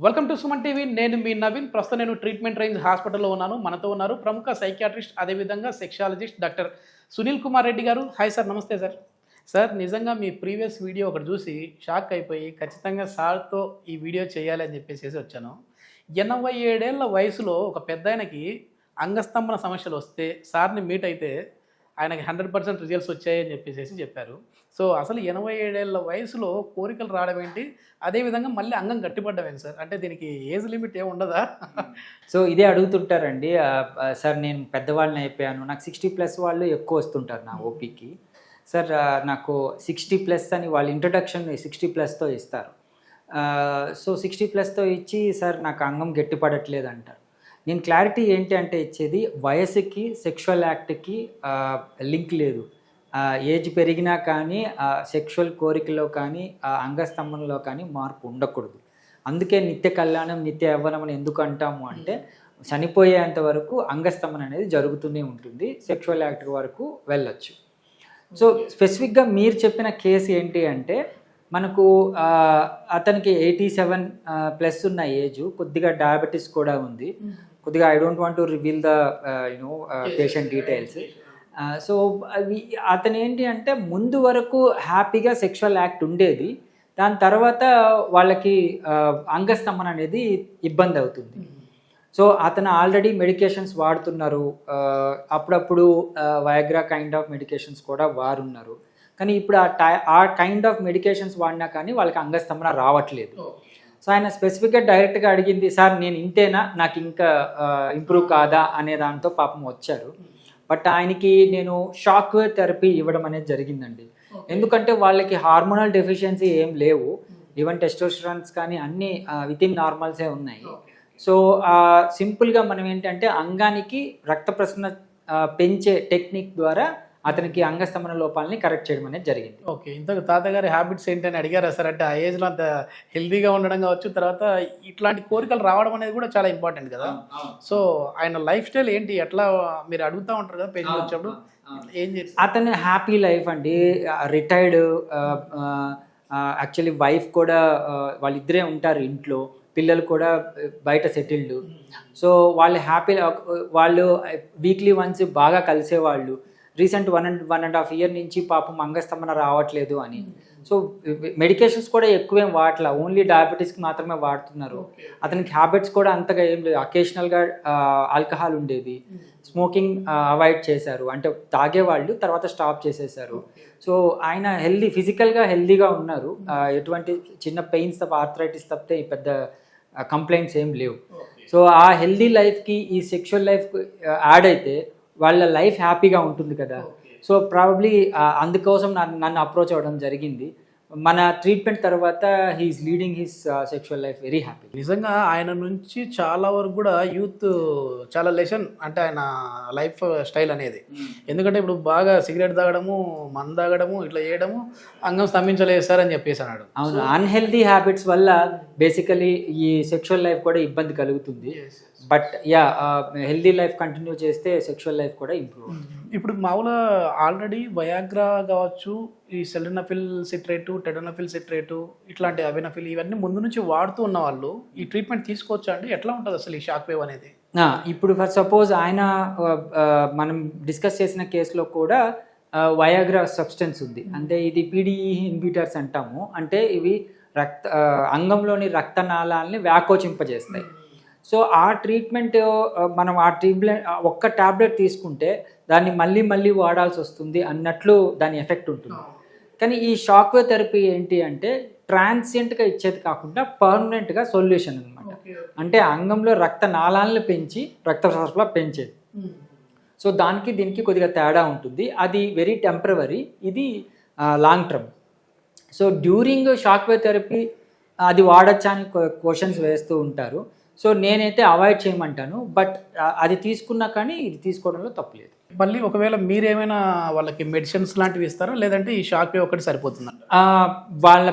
Welcome to Suman TV. నేను మీ నవీన్. ప్రస్తుతం నేను ట్రీట్మెంట్ రేంజ్ హాస్పిటల్లో ఉన్నాను. మనతో ఉన్నారు ప్రముఖ సైకియాట్రిస్ట్, అదేవిధంగా సెక్షాలజిస్ట్ డాక్టర్ సునీల్ కుమార్ రెడ్డి గారు. హాయ్ సార్, నమస్తే సార్. సార్, నిజంగా మీ ప్రీవియస్ వీడియో ఒకటి చూసి షాక్ అయిపోయి ఖచ్చితంగా సార్తో ఈ వీడియో చేయాలి అని చెప్పేసి వచ్చాను. 87 ఏళ్ల వయసులో ఒక పెద్దాయనకి అంగస్తంభన సమస్యలు వస్తే సార్ని మీట్ అయితే ఆయనకి 100% రిజల్ట్స్ వచ్చాయని చెప్పారు. సో అసలు 87 ఏళ్ల వయసులో కోరికలు రావడం ఏంటి, అదేవిధంగా మళ్ళీ అంగం గట్టిపడ్డం ఏంటి సార్? అంటే దీనికి ఏజ్ లిమిట్ ఏమి ఉండదా? సో ఇదే అడుగుతుంటారండి. సార్ నేను పెద్దవాళ్ళని అయిపోయాను, నాకు 60+ వాళ్ళు ఎక్కువ వస్తుంటారు నా ఓపీకి. సార్ నాకు 60+ అని వాళ్ళ ఇంట్రడక్షన్ 60+తో ఇస్తారు. సో 60+తో ఇచ్చి సార్ నాకు అంగం గట్టిపడట్లేదు అంటారు. నేను క్లారిటీ ఏంటి అంటే ఇచ్చేది, వయసుకి సెక్షువల్ యాక్ట్కి లింక్ లేదు. ఏజ్ పెరిగినా కానీ సెక్షువల్ కోరికలో కానీ అంగస్తంభనలో కానీ మార్పు ఉండకూడదు. అందుకే నిత్య కళ్యాణం నిత్య యవ్వనం అని ఎందుకు అంటాము అంటే, చనిపోయేంత వరకు అంగస్తంభన అనేది జరుగుతూనే ఉంటుంది, సెక్షువల్ యాక్ట్ వరకు వెళ్ళొచ్చు. సో స్పెసిఫిక్గా మీరు చెప్పిన కేసు ఏంటి అంటే, మనకు అతనికి 87+ ఉన్న ఏజ్, కొద్దిగా డయాబెటీస్ కూడా ఉంది. కొద్దిగా I don't want to reveal the patient details. So అవి అతను ఏంటి అంటే, ముందు వరకు హ్యాపీగా సెక్షువల్ యాక్ట్ ఉండేది, దాని తర్వాత వాళ్ళకి అంగస్తంభన అనేది ఇబ్బంది అవుతుంది. సో అతను ఆల్రెడీ మెడికేషన్స్ వాడుతున్నారు, అప్పుడప్పుడు వయాగ్రా కైండ్ ఆఫ్ మెడికేషన్స్ కూడా వారున్నారు. కానీ ఇప్పుడు ఆ కైండ్ ఆఫ్ మెడికేషన్స్ వాడినా కానీ వాళ్ళకి అంగస్తంభన రావట్లేదు. సో ఆయన స్పెసిఫిక్గా డైరెక్ట్గా అడిగింది, సార్ నేను ఇంతేనా, నాకు ఇంకా ఇంప్రూవ్ కాదా అనే దాంతో పాపం వచ్చారు. బట్ ఆయనకి నేను షాక్ వేవ్ థెరపీ ఇవ్వడం అనేది జరిగిందండి. ఎందుకంటే వాళ్ళకి హార్మోనల్ డెఫిషియన్సీ ఏం లేవు, ఈవెన్ టెస్టోస్టెరాన్స్ కానీ అన్నీ వితిన్ నార్మల్సే ఉన్నాయి. సో సింపుల్గా మనం ఏంటంటే, అంగానికి రక్త ప్రసరణ పెంచే టెక్నిక్ ద్వారా అతనికి అంగస్తంభన లోపాలని కరెక్ట్ చేయడం అనేది జరిగింది. ఓకే, ఇంతకు తాతగారి హ్యాబిట్స్ ఏంటని అడిగారా సార్? అంటే ఆ ఏజ్లో అంత హెల్తీగా ఉండడం కావచ్చు, తర్వాత ఇట్లాంటి కోరికలు రావడం అనేది కూడా చాలా ఇంపార్టెంట్ కదా. సో ఆయన లైఫ్ స్టైల్ ఏంటి, ఎట్లా మీరు అడుగుతూ ఉంటారు కదా పేషెంట్ వచ్చినప్పుడు, ఏం చేస్తారు? అతను హ్యాపీ లైఫ్ అండి, రిటైర్డ్. యాక్చువల్లీ వైఫ్ కూడా వాళ్ళిద్దరే ఉంటారు ఇంట్లో, పిల్లలు కూడా బయట సెటిల్డ్. సో వాళ్ళు హ్యాపీ, వాళ్ళు వీక్లీ వన్స్ బాగా కలిసేవాళ్ళు. రీసెంట్ 1.5 ఇయర్ నుంచి పాపం అంగస్తంభన రావట్లేదు అని. సో మెడికేషన్స్ కూడా ఎక్కువేం వాడట్లా, ఓన్లీ డయాబెటీస్కి మాత్రమే వాడుతున్నారు. అతనికి హ్యాబిట్స్ కూడా అంతగా ఏం లేదు. అకేషనల్గా ఆల్కహాల్ ఉండేది, స్మోకింగ్ అవాయిడ్ చేశారు, అంటే తాగేవాళ్ళు, తర్వాత స్టాప్ చేసేసారు. సో ఆయన ఫిజికల్గా హెల్దీగా ఉన్నారు. ఎటువంటి చిన్న పెయిన్స్ తప్ప, ఆర్థరైటిస్ తప్పితే ఈ పెద్ద కంప్లైంట్స్ ఏం లేవు. సో ఆ హెల్దీ లైఫ్కి ఈ సెక్షువల్ లైఫ్ యాడ్ అయితే వాళ్ళ లైఫ్ హ్యాపీగా ఉంటుంది కదా. సో ప్రాబబ్లీ అందుకోసం నన్ను అప్రోచ్ అవ్వడం జరిగింది. మన ట్రీట్మెంట్ తర్వాత he is leading his sexual life very happy. నిజంగా ఆయన నుంచి చాలా వరకు కూడా యూత్ చాలా లెసన్, అంటే ఆయన లైఫ్ స్టైల్ అనేది. ఎందుకంటే ఇప్పుడు బాగా సిగరెట్ తాగడము, మందు తాగడము, ఇట్లా చేయడము అంగం స్తంభించలేదు సార్ అని చెప్పేసి అన్నాడు. అవును, అన్హెల్దీ హ్యాబిట్స్ వల్ల బేసికలీ ఈ సెక్షువల్ లైఫ్ కూడా ఇబ్బంది కలుగుతుంది. బట్ హెల్దీ లైఫ్ కంటిన్యూ చేస్తే సెక్షువల్ లైఫ్ కూడా ఇంప్రూవ్ అవుతుంది. ఇప్పుడు మామూలుగా ఆల్రెడీ వయాగ్రా కావచ్చు, ఈ సెల్డనఫిల్ సిట్రేటు, టెడనఫిల్ సిట్రేటు, ఇట్లాంటి అబెనఫిల్, ఇవన్నీ ముందు నుంచి వాడుతూ ఉన్న వాళ్ళు ఈ ట్రీట్మెంట్ తీసుకోవచ్చా అండి? ఎట్లా ఉంటుంది అసలు ఈ షాక్ వేవ్ అనేది? ఇప్పుడు ఫర్ సపోజ్ ఆయన మనం డిస్కస్ చేసిన కేసులో కూడా వయాగ్రా సబ్స్టెన్స్ ఉంది, అంటే ఇది పీడీఈ ఇన్హిబిటర్స్ అంటాము. అంటే ఇవి అంగంలోని రక్తనాళాలని వ్యాకోచింపజేస్తాయి. సో ఆ ట్రీట్మెంట్ మనం ఒక్క ట్యాబ్లెట్ తీసుకుంటే దాన్ని మళ్ళీ మళ్ళీ వాడాల్సి వస్తుంది అన్నట్లు దాని ఎఫెక్ట్ ఉంటుంది. కానీ ఈ షాక్ వేవ్ థెరపీ ఏంటి అంటే, ట్రాన్సియంట్గా ఇచ్చేది కాకుండా పర్మనెంట్గా సొల్యూషన్ అనమాట. అంటే అంగంలో రక్తనాళాలను పెంచి రక్త సరఫరా పెంచేది. సో దీనికి కొద్దిగా తేడా ఉంటుంది. అది వెరీ టెంపరవరీ, ఇది long term. So during shock wave therapy అది వాడచ్చా అని క్వశ్చన్స్ వేస్తూ ఉంటారు. సో నేనైతే అవాయిడ్ చేయమంటాను, బట్ అది తీసుకున్నా కానీ ఇది తీసుకోవడంలో తప్పులేదు. మళ్ళీ ఒకవేళ మీరేమైనా వాళ్ళకి మెడిసిన్స్ లాంటివి ఇస్తారా, లేదంటే ఈ షాక్ వేవ్ ఒకటి సరిపోతుందా? వాళ్ళ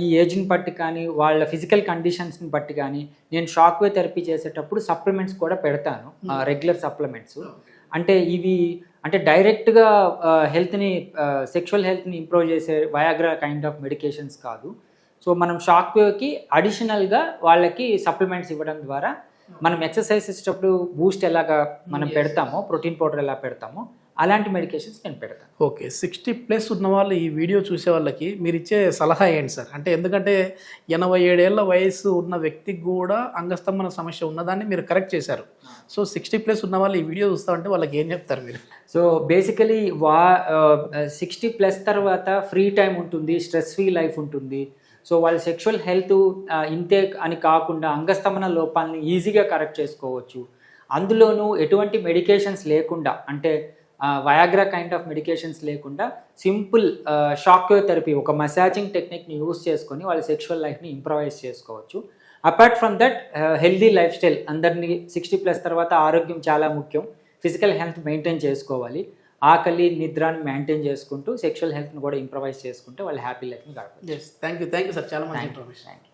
ఈ ఏజ్ని బట్టి కానీ, వాళ్ళ ఫిజికల్ కండిషన్స్ని బట్టి కానీ, నేను షాక్ వేవ్ థెరపీ చేసేటప్పుడు సప్లిమెంట్స్ కూడా పెడతాను, రెగ్యులర్ సప్లిమెంట్స్. అంటే ఇవి అంటే డైరెక్ట్గా సెక్షువల్ హెల్త్ని ఇంప్రూవ్ చేసే వయాగ్రా కైండ్ ఆఫ్ మెడికేషన్స్ కాదు. సో మనం షాక్ వేవ్కి అడిషనల్గా వాళ్ళకి సప్లిమెంట్స్ ఇవ్వడం ద్వారా మనం ఎక్సర్సైజ్ చేసేటప్పుడు బూస్ట్ ఎలాగా మనం పెడతామో, ప్రోటీన్ పౌడర్ ఎలా పెడతామో అలాంటి మెడికేషన్స్ నేను పెడతాను. ఓకే, 60+ ఉన్న వాళ్ళు ఈ వీడియో చూసే వాళ్ళకి మీరు ఇచ్చే సలహా ఏంటి సార్? అంటే ఎందుకంటే 87 ఏళ్ల వయసు ఉన్న వ్యక్తికి కూడా అంగస్తంభన సమస్య ఉన్నదాన్ని మీరు కరెక్ట్ చేశారు. సో 60+ ఉన్న వాళ్ళు ఈ వీడియో చూస్తామంటే వాళ్ళకి ఏం చెప్తారు మీరు? సో బేసికలీ 60+ తర్వాత ఫ్రీ టైం ఉంటుంది, స్ట్రెస్ ఫ్రీ లైఫ్ ఉంటుంది. సో వాళ్ళ సెక్షువల్ హెల్త్ ఇంతే అని కాకుండా అంగస్తంభన లోపాలని ఈజీగా కరెక్ట్ చేసుకోవచ్చు. అందులోనూ ఎటువంటి మెడికేషన్స్ లేకుండా, అంటే వయాగ్రా కైండ్ ఆఫ్ మెడికేషన్స్ లేకుండా సింపుల్ షాక్ వేవ్ థెరపీ, ఒక మసాజింగ్ టెక్నిక్ని యూస్ చేసుకొని వాళ్ళ సెక్షువల్ లైఫ్ని ఇంప్రవైజ్ చేసుకోవచ్చు. Apart from that healthy life style, అందరినీ 60+ తర్వాత ఆరోగ్యం చాలా ముఖ్యం, ఫిజికల్ హెల్త్ మెయింటైన్ చేసుకోవాలి, ఆకలి నిద్రని మెయింటైన్ చేసుకుంటూ సెక్షువల్ హెల్త్ని కూడా ఇంప్రవైజ్ చేసుకుంటే వాళ్ళు హ్యాపీ లైఫ్ని గడపచ్చు. థ్యాంక్ యూ సార్, చాలా మంచి ఇన్ఫర్మేషన్. Thank you.